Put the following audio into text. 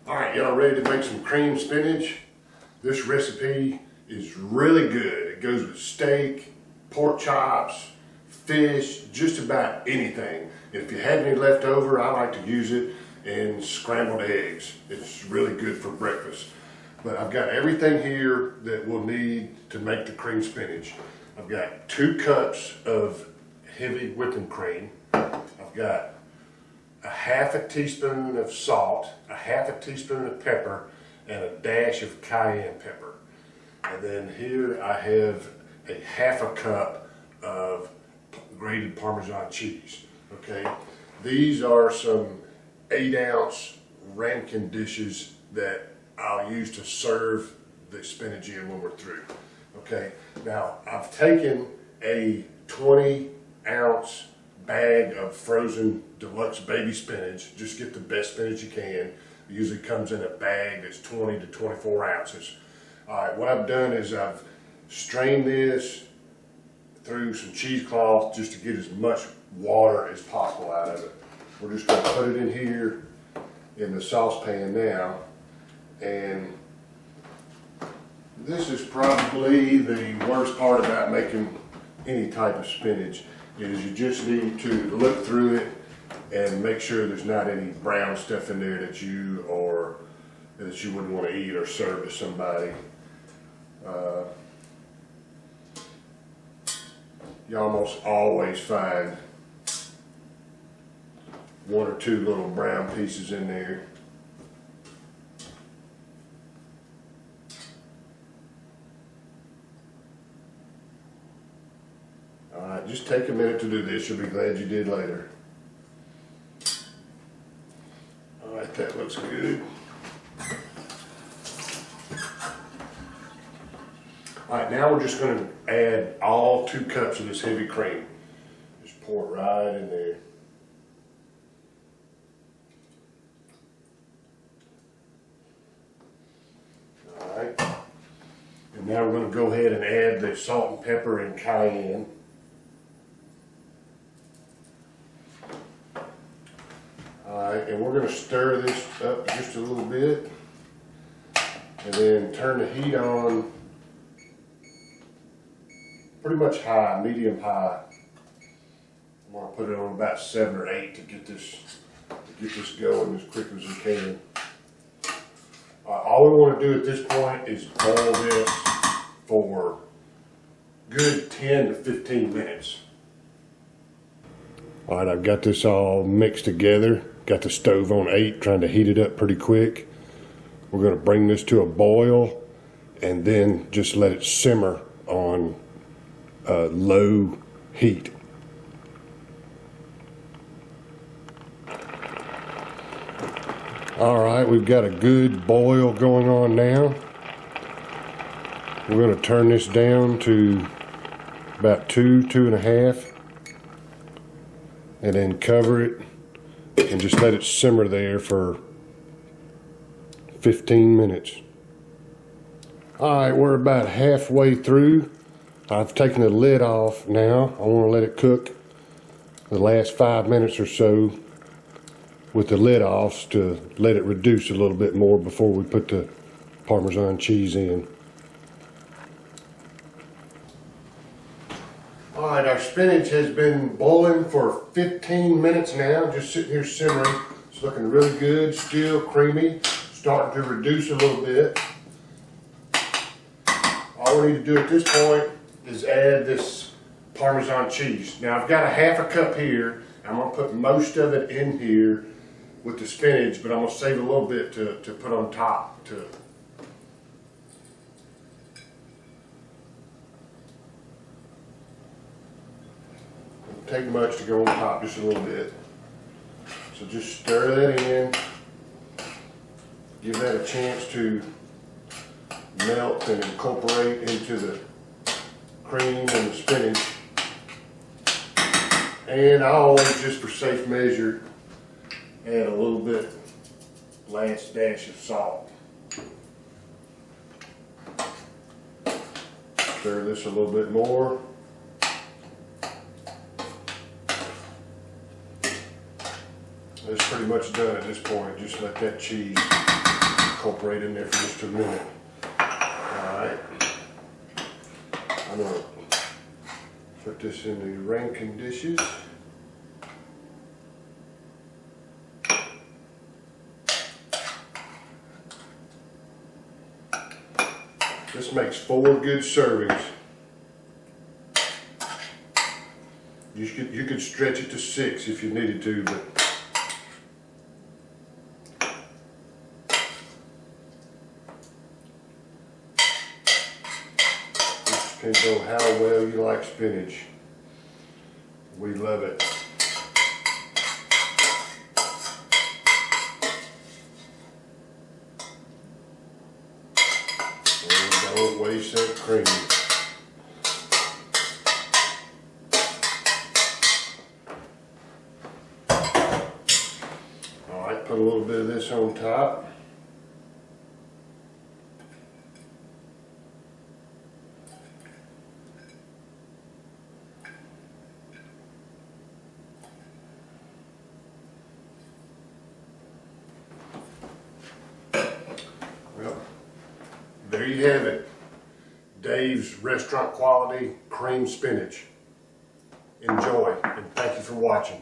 All right, y'all ready to make some creamed spinach? This recipe is really good. It goes with steak, pork chops, fish, just about anything. And if you have any left over, I like to use it in scrambled eggs. It's really good for breakfast. But I've got everything here that we'll need to make the creamed spinach. I've got 2 cups of heavy whipping cream. I've got a half a teaspoon of salt, a half a teaspoon of pepper, and a dash of cayenne pepper. And then here I have a half a cup of grated Parmesan cheese. Okay, these are some 8-ounce ramekin dishes that I'll use to serve the spinach in when we're through. Okay, now I've taken a 20-ounce bag of frozen deluxe baby spinach. Just get the best spinach you can. It usually comes in a bag that's 20 to 24 ounces. All right, what I've done is I've strained this through some cheesecloth just to get as much water as possible out of it. We're just going to put it in here in the saucepan now, and this is probably the worst part about making any type of spinach, is you just need to look through it and make sure there's not any brown stuff in there that you wouldn't want to eat or serve to somebody. You almost always find 1 or 2 little brown pieces in there. Alright, just take a minute to do this. You'll be glad you did later. Alright, that looks good. Alright, now we're just going to add all 2 cups of this heavy cream. Just pour it right in there. Alright. And now we're going to go ahead and add the salt and pepper and cayenne. Alright, and we're going to stir this up just a little bit. And then turn the heat on pretty much high, medium high. I'm going to put it on about 7 or 8 to get this going as quick as we can. All we want to do at this point is boil this for good 10 to 15 minutes. All right, I've got this all mixed together. Got the stove on 8, trying to heat it up pretty quick. We're going to bring this to a boil and then just let it simmer on low heat. All right, we've got a good boil going on now. We're going to turn this down to about 2.5, and then cover it and just let it simmer there for 15 minutes. All right, we're about halfway through. I've taken the lid off now. I want to let it cook the last 5 minutes or so with the lid off to let it reduce a little bit more before we put the Parmesan cheese in. All right, our spinach has been boiling for 15 minutes now, just sitting here simmering. It's looking really good, still creamy, starting to reduce a little bit. All we need to do at this point is add this Parmesan cheese. Now I've got a half a cup here. I'm going to put most of it in here with the spinach, but I'm going to save a little bit to put on top. Don't take much to go on top, just a little bit. So just stir that in. Give that a chance to melt and incorporate into the cream and the spinach. And I always, just for safe measure, add a little bit, last dash of salt. Stir this a little bit more. It's pretty much done at this point. Just let that cheese incorporate in there for just a minute. Alright. I'm going to put this in the ramekin dishes. This makes 4 good servings. You could stretch it to 6 if you needed to, but it depends on how well you like spinach. We love it. And don't waste that cream. Put a little bit of this on top. Well, there you have it. Dave's restaurant quality creamed spinach. Enjoy, and thank you for watching.